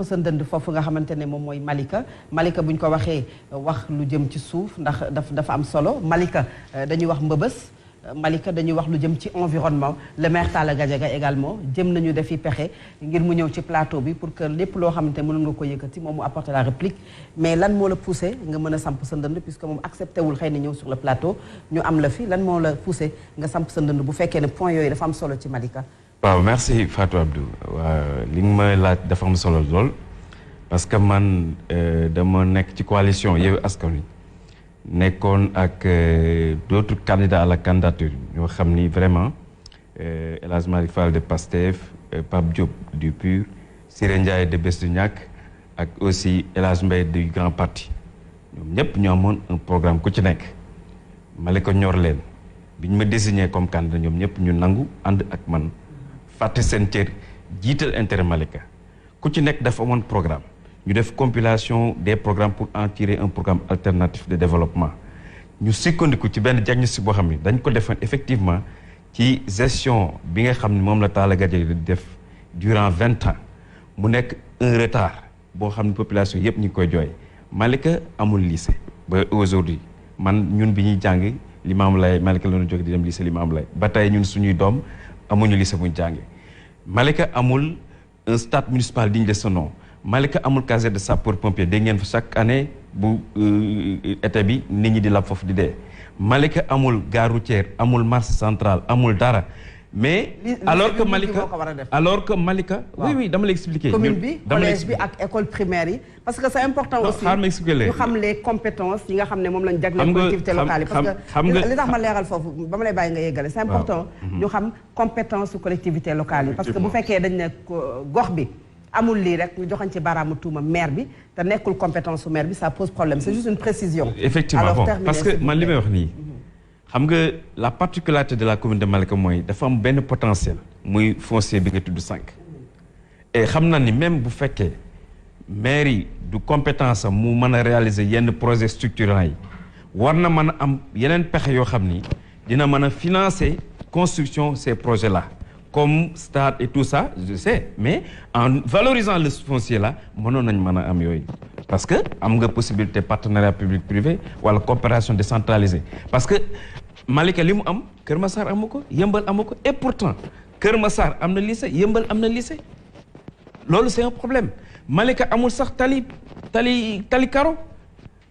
samp sa ndënd foofu nga xamante ne moom mooy Malika Malika bu ñu ko waxee wax lu jëm ci suuf ndax dafa am solo Malika dañuy wax mbëbës Malika dañuy wax lu jëm ci environnement le maire Talla Gadiaga également jëm nañu defi pexe ngir mu ñëw ci plateau bi pour que lépp loo xamante ne mën nga ko yëkkati moom mu apporter la réplique mais lan moo la poussé nga mën a samp sa ndënd puisque moom accepté wul xëy na ñëw sur le plateau ñu am la fi lan moo la poussé nga samp sa ndënd bu fekkee ne point yooyu dafa am solo ci Malika. waaw merci Fatou Abdou waaw li nga ma laaj dafa am solo lool parce que man dama nekk ci coalition Yewwi Askan Wi nekkoon ak d'autres candidats à la candidature ñoo xam ni vraiment El Hadj Malick Fall de Pastef Pape Diop du PUR Siré Ndiaye de Bës du Ñakk ak aussi El Hadj Mbaye du Grand Parti ñoom ñëpp ñoo amoon un programme ku ci nekk Malika ñor leen bi ñu ma désigné comme candidat ñoom ñëpp ñu nangu ànd ak man fàtte seen cër jiital intérêt Malika ku ci nekk dafa amoon programme ñu def compilation des programmes pour en tirer un programme alternatif de développement ñu sukkandiku ci benn diagnostic boo xam ne dañ ko defoon effectivement ci gestion bi nga xam ne moom la Talla Gadiaga di def durant 20 ans mu nekk un retard boo xam ne population yëpp ñu ngi koy jooy Malika amul lycée ba aujourd'hui man ñun bi ñuy jàng Limamoulaye Malika la ñu jóge di dem lycée Limamoulaye ba tey ñun suñuy doom amuñu lycée bu ñu jàngee Malika amul un stade municipal digne de son nom Malika amul casier de sapeur pompier dégg ngeen fa chaque année bu été bi nit ñi di lab foofu di dee Malika amul gare routière amul marché central amul dara mais alors que Malika oui dama lay expliquer commune bi collège bi ak école primaire yi parce que c'est important aussi ñu xam les compétences yi nga xam ne moom lañ jagleel collectivité locale yi parce que li tax ma leeral foofu ba ma lay bàyyi nga yeggale c'est important ñu xam compétence su collectivité locale yi parce que bu fekkee dañ ne gox bi amul lii rek ñu joxañ ci baaraamu tuuma maire bi te nekkul compétence su maire bi ça pose problème c'est juste une précision effectivement bon parce que man li may wax nii xam nga la particularité de la commune de Malika mooy dafa am benn potentiel muy foncier bi nga tudd sànq et xam na ni même bu fekkee mairie du compétence am mu mën a réaliser yenn projets structurants yi war na mën a am yeneen pexe yoo xam ni dina mën a financer construction ces projets là comme stade et tout ça je sais mais en valorisant le foncier là mënoon nañ mën a am yooyu parce que am nga possibilité partenariat public privé wala coopération décentralisée parce que Malika li mu am Kër Massar amu ko Yëmbal amu ko et pourtant Kër Massar am na lycée Yëmbal am na lycée loolu c'est un problème Malika amul sax tali karo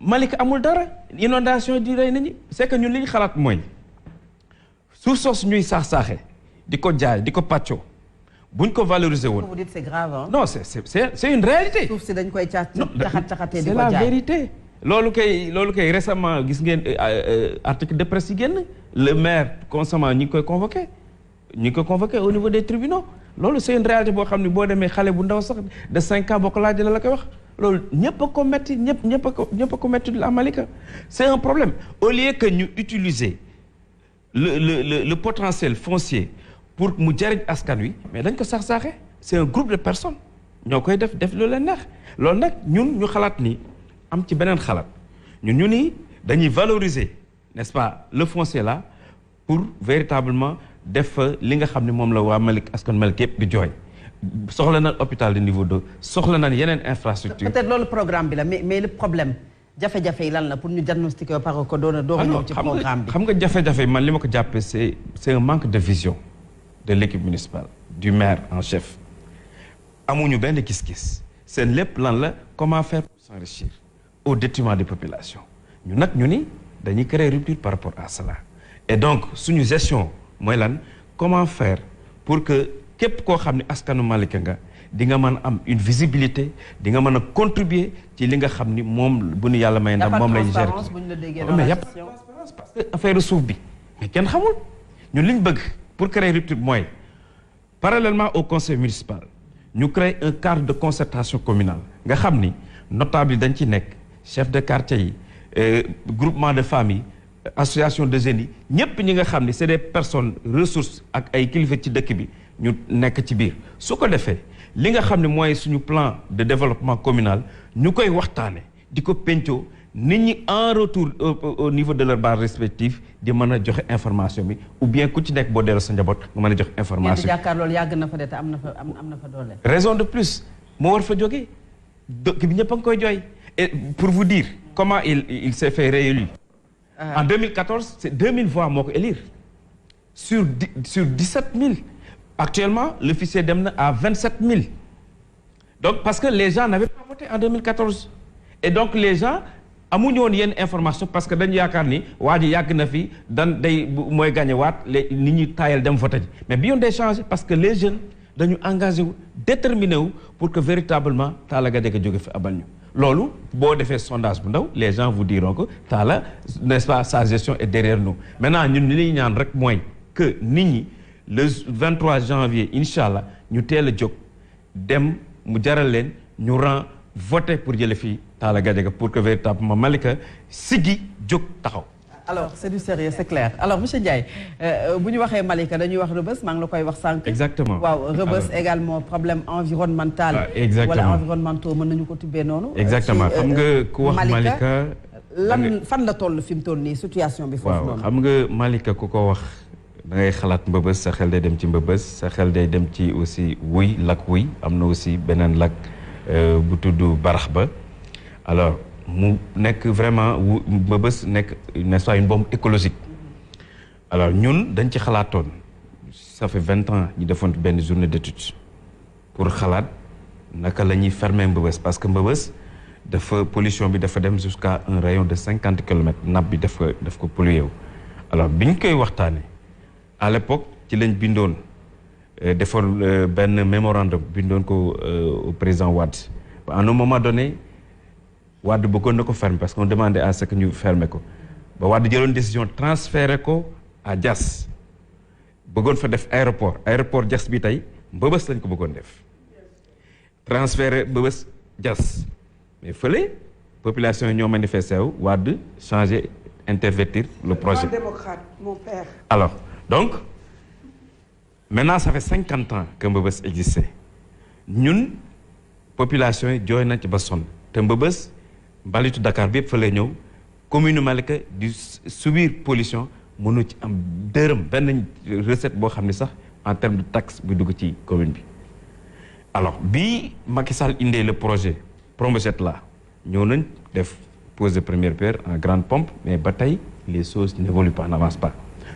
Malika amul dara inondation di rey nañu c'est que ñun li ñu xalaat mooy suuf soosu ñuy saax-saaxee di ko jaay di ko pàccoo buñ ko valoriser woon. vous dites c'est grave hein? Non c'est une réalité. suuf si dañ koy caxatee di ko jaay c'est la vérité. loolu kay récemment gis ngeen article de presse yi génn le maire constamment ñi ngi koy convoqué au niveau des tribunaux loolu c'est une réalité boo xam ne boo demee xale bu ndaw sax de 5 ans boo ko laajee la koy wax loolu ñëpp a ko metti ñëpp a ko metti la Malika c'est un problème au lieu que ñu utiliser le potentiel foncier pour mu jariñ askan wi mais dañ ko sax-saaxe c'est un groupe de personnes ñoo koy def lu leen neex loolu nag ñun ñu xalaat ni am ci beneen xalaat ñu ni dañuy valoriser n'est-ce pas le foncier là pour véritablement def li nga xam ne moom la waa Malika askan Malika yëpp di jooy soxla na hôpital de niveau 2 soxla na yeneen infrastructure peut-être loolu programme bi la mais le problème jafe-jafe yi lan la pour ñu diagnostiquer par ko doon ñëw ci programme bi xam nga jafe-jafe man li ma ko jàppee c'est un manque de vision de l'équipe municipale du maire en chef amuñu benn gis-gis seen lépp lan la comment faire pour s'enrichir au détriment des populations ñu nag ñu ni dañuy créer rupture par rapport à cela et donc suñu gestion mooy lan comment faire pour que képp koo xam ne askanu Malika nga di nga mën a am une visibilité di nga mën a contribuer ci li nga xam ni moom bu ñu yàlla may ndam moom lay gérer mais y a pas de transparence parce que affaire suuf bi mais kenn xamul ñun li ñu bëgg pour créer rupture mooy parallèlement au conseil municipal ñu créer un cadre de concertation communale nga xam ni notable yi dañ ci nekk chef de quartier yi groupement de famille association de jeunes yi ñëpp ñi nga xam ni c'est des personnes ressources ak ay kilifa ci dëkk bi ñu nekk ci biir su ko defee li nga xam ne mooy suñu plan de développement communal ñu koy waxtaane di ko pencoo nit ñi en retour au niveau de leur base respective di mën a joxe information bi ou bien ku ci nekk boo delloo sa njaboot nga mën a joxe information bi. jàkkaar loolu yàgg na fa de te am na fa doole. raison de plus moo war fa jógee dëkk bi ñëpp a ngi koy jooy. Et pour vous dire comment il s'est fait réélu. En 2014 c'est 2000 voix moo ko élire sur 17 000. Actuellement le fichier dem na à 27 000. Donc parce que les gens n'avaient pas voté en 2014 et donc les gens amuñu woon yenn information parce que dañu yaakaar ni waa ji yàgg na fi mooy gagné waat nit ñi taayal dem voté ji mais bi yoon day changé parce que les jeunes dañu engagé wu déterminé wu pour que véritablement Talla Gadiaga jóge fi abal ñu loolu boo defee sondage bu ndaw les gens vous diront que Talla n'est-ce pas sa gestion est derrière nous maintenant ñun li ñuy ñaan rek mooy que nit ñi le 23 janvier incha allah ñu teel a jóg dem mu jaral leen ñu voté pour jële fii Talla Gadiaga pour que véritablement Malika siggi jóg taxaw. alors c'est du sérieux c'est clair alors monsieur Ndiaye bu ñu waxee Malika dañuy wax Rebeuss maa ngi la koy wax sànq. exactement waaw Rebeuss également problème environnemental. exactement wala environnementaux mën nañu ko tubbee noonu. exactement xam nga ku wax Malika lan fan la toll fi mu toll nii situation bi. foofu noonu xam nga Malika ku ko wax da ngay xalaat Mbëbës sa xel day dem ci Mbëbës sa xel day dem ci aussi Wuy lac Wuy am na aussi beneen lac bu tudd Barax ba alors. mu nekk vraiment Mbëbës nekk n'est-ce pas une bombe écologique alors ñun dañ ci xalaatoon ça fait 20 ans ñu defoon benn journée d'étude pour xalaat naka la ñuy fermer Mbëbës parce que Mbëbës dafa pollution bi dafa dem jusqu'à un rayon de 50 kilomètres nappe bi daf ko pollué wu alors bi ñu koy waxtaanee à l'époque ci lañ bindoon defoon benn mémorandum bindoon ko au président Wade à un moment donné Wade bëggoon na ko fermer parce qu'on demandait à ce que ñu fermer ko ba Wade jëloon décision transférer ko à Diass bëggoon fa def aéroport Diass bi tey Mbëbës lañ ko bëggoon def transférer Mbëbës Diass mais fële population yi ñoo manifesté wu Wade changer intervertir le projet. démocrate mon père. alors donc maintenant ça fait 50 ans que Mbëbës existait ñun population yi jooy na ci ba sonn te Mbëbës mbalitu Dakar bi yëpp fa lay ñëw commune Malika di subir pollution mënu ci am dërëm benn recette boo xam ne sax en termes de taxe bu dugg ci commune bi alors bi Macky Sall indee le projet Promojet là ñëw nañ def pose de première pierre en grande pompe mais ba tey les choses n'évoluent pas n'avancent pas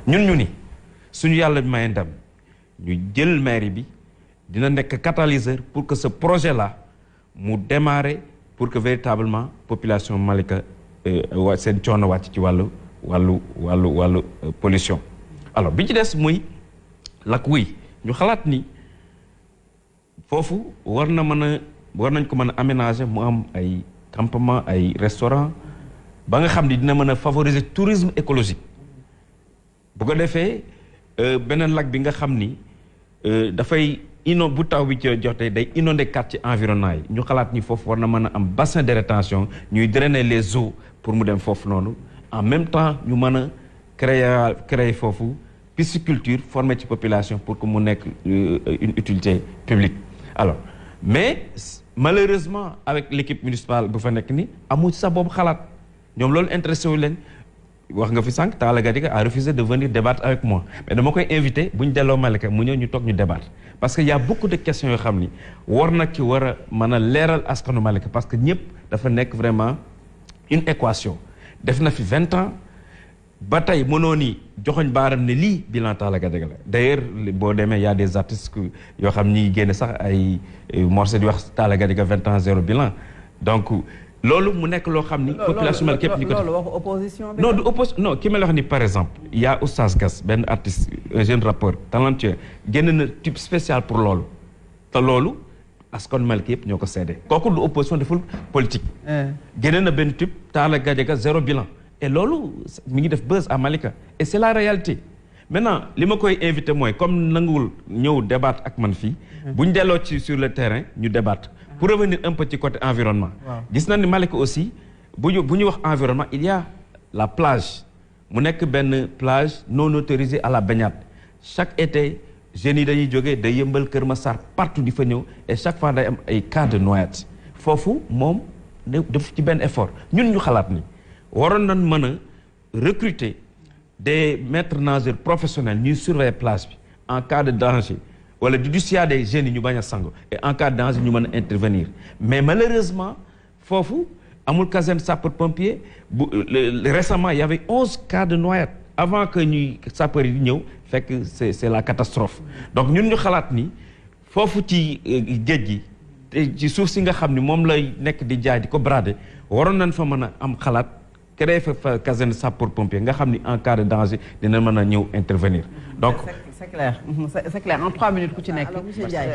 ñu ni suñu yàlla may ndam ñu jël mairie bi dina nekk catalyseur pour que ce projet là mu démarrer pour que véritablement population Malika seen coono wàcc ci wàllu pollution alors bi ci des muy lac Wuy ñu xalaat ni foofu war nañ ko mën a aménager mu am ay campement ay restaurant ba nga xam ni dina mën a favoriser tourisme écologique bu ko defee beneen lac bi nga xam ni dafay bu taw bi ci jotee day inonder quartier environnant yi ñu xalaat ni foofu war na mën a am bassin de rétention ñuy drainer les eaux pour mu dem foofu noonu en même temps ñu mën a créer foofu pisciculture former ci population pour que mu nekk une utilité publique alors mais malheureusement avec l'équipe municipale bu fa nekk ni amu ci sax boobu xalaat ñoom loolu intéressé wu leen wax nga fi sànq Talla Gadiaga a refusé de venir débattre avec moi mais dama koy invité bu ñu delloo Malika mu ñëw ñu toog ñu débattre parce que y a beaucoup de questions yoo xam ni war a mën a leeral askanu Malika parce que ñëpp dafa nekk vraiment une équation def na fi 20 ans ba tey mënoo ni joxoñ baaram ne lii bilan Talla Gadiaga la d'ailleurs boo demee y a des artistes yoo xam ñi génne sax ay morceaux di wax Talla Gadiaga 20 ans zéro bilan donc loolu mu nekk loo xam ni population Malika képp ñu ko loolu waxu opposition bi non du non ki ma la wax ni par exemple y a Oustaz Gass benn artiste un jeune rappeur talentueux génn na tube spécial pour loolu te loolu askan Malika yëpp ñoo ko seede kooku du opposition deful politique génn na benn tube Talla Gadiaga zéro bilan et loolu mi ngi def buzz à Malika et c'est la réalité maintenant li ma koy invité mooy comme nanguwul ñëw débattre ak man fii bu ñu delloo ci sur le terrain ñu débattre pour revenir un peu ci côté environnement gis na ni Malika aussi bu ñu wax environnement il y a la plage mu nekk benn plage non autorisée à la baignade chaque été jeunes yi dañuy jógee day Yëmbal Kër Massar partout di fa ñëw et chaque fois day am ay cas de noyade foofu moom def ci benn effort ñun ñu xalaat ni waroon nañ mën a recruter des maîtres nageurs professionnels ñuy surveiller plage bi en cas de danger wala di dissuader jeunes yi ñu bañ a sangu et en cas de danger ñu mën a intervenir mais malheureusement foofu amul caserne sapeur-pompier bu récemment il y avait 11 cas de noyade avant que ñuy sapeur yi di ñëw fekk c'est la catastrophe donc ñun ñu xalaat ni foofu ci géej gi te ci suuf si nga xam ni moom lay nekk di jaay di ko brader waroon nañ fa mën a am xalaat créer fa caserne sapeur-pompier nga xam ni en cas de danger dina mën a ñëw intervenir donc c'est clair en 3 minutes ku ci nekk. alors monsieur Ndiaye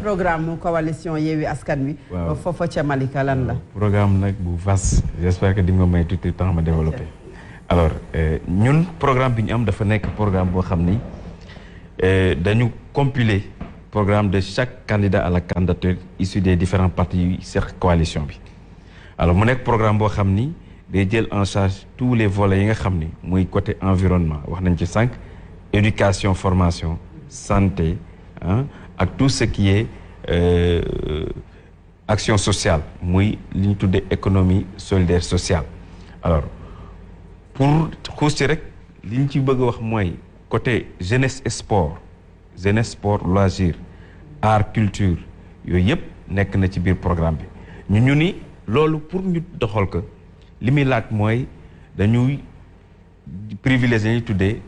programme coalition Yewwi Askan Wi. waaw foofa ca Malika lan la. programme nag bu vaste j'espère que di nga may tuuti temps ma développé. alors ñun programme bi ñu am dafa nekk programme boo xam ni dañu compiler programme de chaque candidat à la candidature issu des différents partis yu seq coalition bi. alors mu nekk programme boo xam ni day jël en charge tous les volets yi nga xam ni muy côté environnement wax nañ ci sànq. éducation formation santé ak tout ce qui est action sociale muy li ñu tuddee économie solidaire sociale alors pour xuus ci rek li ñu ci bëgg a wax mooy côté jeunesse et sport loisir art culture yooyu yëpp nekk na ci biir programme bi ñu ni loolu pour ñu doxal ko li muy laaj mooy dañuy privilégier ñuy tuddee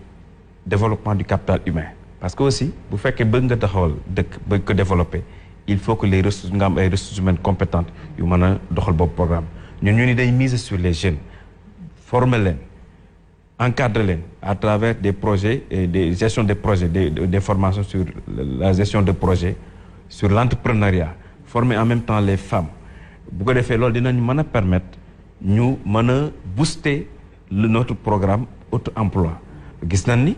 développement du capital humain parce que aussi bu fekkee bëgg nga taxawal dëkk bëgg ko développer il faut que les ressources nga am ay ressources humaines compétentes yu mën a doxal boobu programme ñu ni day miser sur les jeunes former leen encadrer leen à travers des projets et des gestion des projets des formations sur la gestion de projets sur l'entrepreneuriat former en même temps les femmes bu ko defee loolu dinañu mën a permettre ñu mën a booster notre programme auto-emploi gis nañ ni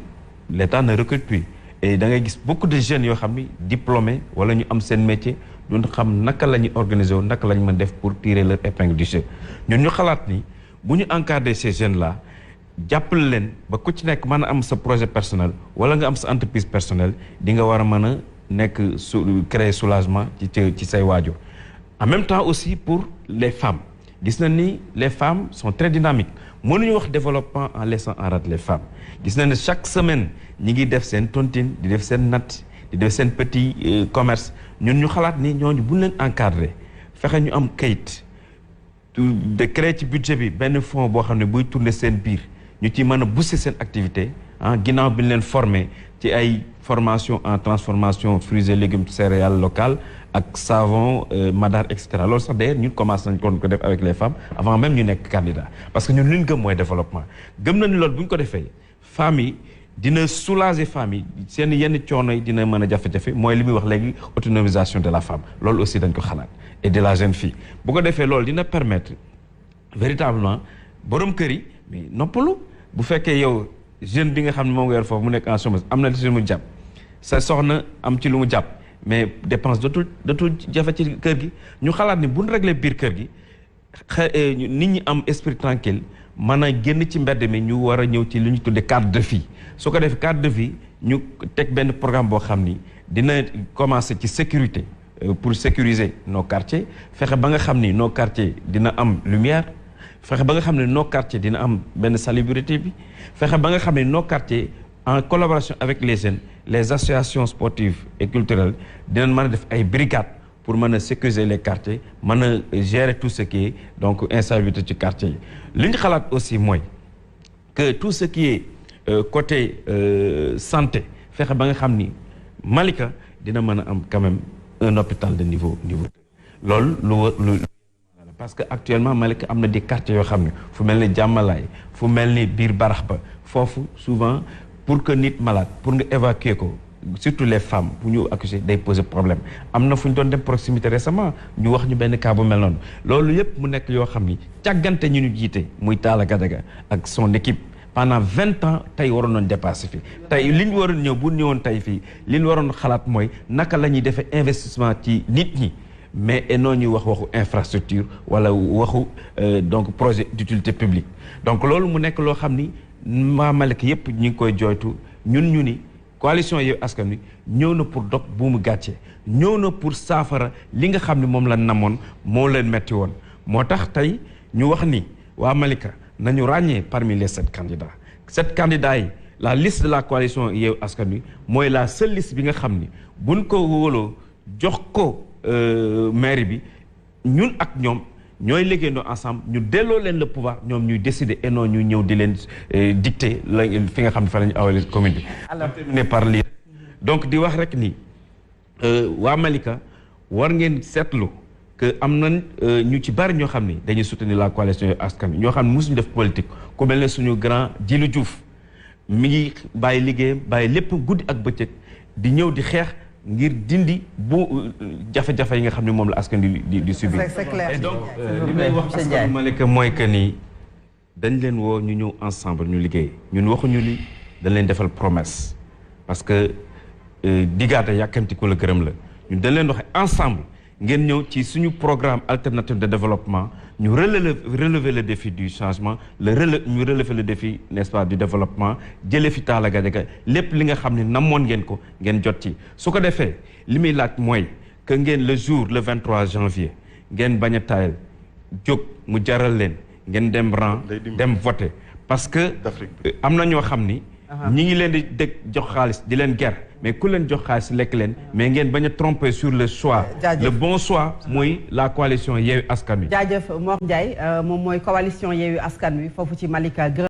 l'État ne recrute plus et da ngay gis beaucoup de jeunes yoo xam ni diplômés wala ñu am seen métier duñ xam naka la ñuy organiser wu naka la ñu mën def pour tirer leur épingle du jeu ñun ñu xalaat ni bu ñu encadrer ces jeunes là jàppale leen ba ku ci nekk mën a am sa projet personnel wala nga am sa entreprise personnelle di nga war a mën a nekk créer soulagement ci say waajur en même temps aussi pour les femmes gis nañ ni les femmes sont très dynamiques mënuñu wax développement en laissant en rade les femmes gis nañ ne chaque semaine ñi ngi def seen tontine di def seen natt di def seen petit commerce ñun ñu xalaat ni ñooñu buñ leen encadrer fexe ñu am kayit de créer ci budget bi benn fonds boo xam ne buy tourner seen biir ñu ci mën a booster seen activité ginnaaw bi ñu leen former ci ay formation en transformation fruits et légumes céréales locales ak savon madar et cetera loolu sax d'ailleurs ñun commencé nañ ko def avec les femmes avant même ñu nekk candidat parce que ñun li ñu gëm mooy développement gëm nañu loolu bu ñu ko defee femmes yi dina soulager femmes yi seen yenn coono yi dina mën a jafe-jafe mooy li muy wax léegi autonomisation de la femme loolu aussi dañ ko xalaat et de la jeune fille bu ko defee loolu dina permettre véritablement borom kër yi mais noppalu bu fekkee yow jeune bi nga xam ne moom nga yor foofu mu nekk en chômage am na ci lu mu jàpp sa soxna am ci lu mu jàpp mais dépense dootul jafe ci kër gi ñu xalaat ni bu ñu réglé biir kër gi nit ñi am esprit tranquille mën a génn ci mbedd mi ñu war a ñëw ci li ñu tuddee cadre de vie su ko defee cadre de vie ñu teg benn programme boo xam ni dina commencer ci sécurité pour sécuriser nos quartiers fexe ba nga xam ni nos quartiers dina am lumière fexe ba nga xam ne nos quartiers dina am benn salubrité bi fexe ba nga xam ne nos quartiers en collaboration avec les jeunes les associations sportives et culturelles dinañ mën a def ay brigades pour mën a sécuriser les quartiers mën a gérer tout ce qui est donc insalubrité ci quartier yi li ñu xalaat aussi mooy que tout ce qui est côté santé fexe ba nga xam ni Malika dina mën a am quand même un hôpital de niveau loolu lu parce que actuellement Malika am na des quartiers yoo xam ne fu mel ni Jàmmalaay fu mel ni biir Barax ba foofu souvent pour que nit malade pour nga évacuer ko surtout les femmes bu ñu accoucher day poser problème am na fu ñu doon dem proximité récemment ñu wax ñu benn cas bu mel noonu loolu yëpp mu nekk yoo xam ni càggante ñu ñu jiite muy Talla Gadaga ak son équipe pendant 20 ans tey waroon nañ dépassé fii tey li ñu waroon ñëw bu ñëwoon tey fii li ñu waroon xalaat mooy naka la ñuy defee investissement ci nit ñi mais noo ñuy waxu infrastructure wala waxu donc projet d'utilité publique donc loolu mu nekk loo xam ni maa Malika yëpp ñu ngi koy jooytu ñu ni coalition Yewwi Askan Wi ñëw na pour dog buumu gàcce ñëw na pour saafara li nga xam ne moom la namoon moo leen metti woon moo tax tey ñu wax ni waa Malika nañu ràññee parmi les 7 candidats 7 candidats yi la liste de la coalition Yewwi Askan Wi mooy la seule liste bi nga xam ni buñ ko wóoloo jox ko mairie bi ñun ak ñoom ñooy liggéeyandoo ensemble ñu delloo leen le pouvoir ñoom ñuy décider et non ñu ñëw di leen dicter la fi nga xam ne fa la ñu awale commune bi. alors terminé par lii donc di wax rek ni waa Malika war ngeen seetlu que am nañ ñu ci bari ñoo xam ni dañuy soutenir la coalition Yewwi Askan Wi ñoo xam ne mosuñu def politique ku mel ne suñu grand Djilou Diouf mi ngi bàyyi liggéeyam bàyyi lépp guddi ak bëccëg di ñëw di xeex ngir dindi bu jafe-jafe yi nga xam ne moom la askan di subir. c'est clair. Et donc li may wax askan Malika mooy que ni dañ leen woo ñu ñëw ensemble ñu liggéey ñun waxuñu ni dañ leen defal promesse parce que digaate yàkkamti ko la gërëm la ñun dañ leen waxe ensemble ngeen ñëw ci suñu programme alternatif de développement ñu relever le défi du changement ñu relever le défi n'est-ce pas du développement jëlee fi Talla Gadiaga lépp li nga xam ne namoon ngeen ko ngeen jot ci su ko defee li muy laaj mooy que ngeen le jour le 23 janvier ngeen bañ a taayal jóg mu jaral leen ngeen dem rang dem voter parce que am na ñoo xam ni ñi ngi leen di dégg jox xaalis di leen ger mais ku leen jox xaalis lekk leen mais ngeen bañ a tromper sur le choix le bon choix mooy la coalition Yewwi Askan Wi. jaajëf Mor Ndiaye moom mooy coalition Yewwi Askan Wi foofu ci Malika.